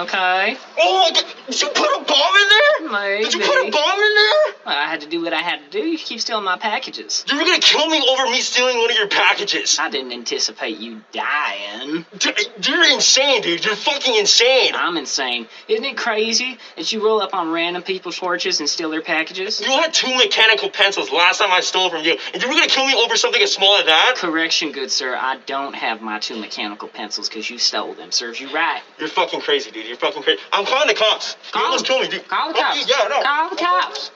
okay? Oh my God! Did you put a bomb in there? Maybe. Did you put a bomb in there? Well, I had to do what I had to do. You keep stealing my packages. You were gonna kill me over me stealing one of your packages. I didn't anticipate you dying. You're insane, dude. You're fucking insane. I'm insane. Isn't it crazy that you roll up on random people's porches and steal their packages? You had 2 mechanical pencils last time I stole from you, and you were gonna kill me over something as small as that? Correction, good sir. I don't have my 2 mechanical pencils because you stole them. Serves you right. You're fucking crazy, dude. You're fucking crazy. I'm calling the cops. You almost killed me, dude. Call the cops. Yeah, no. Call the cops.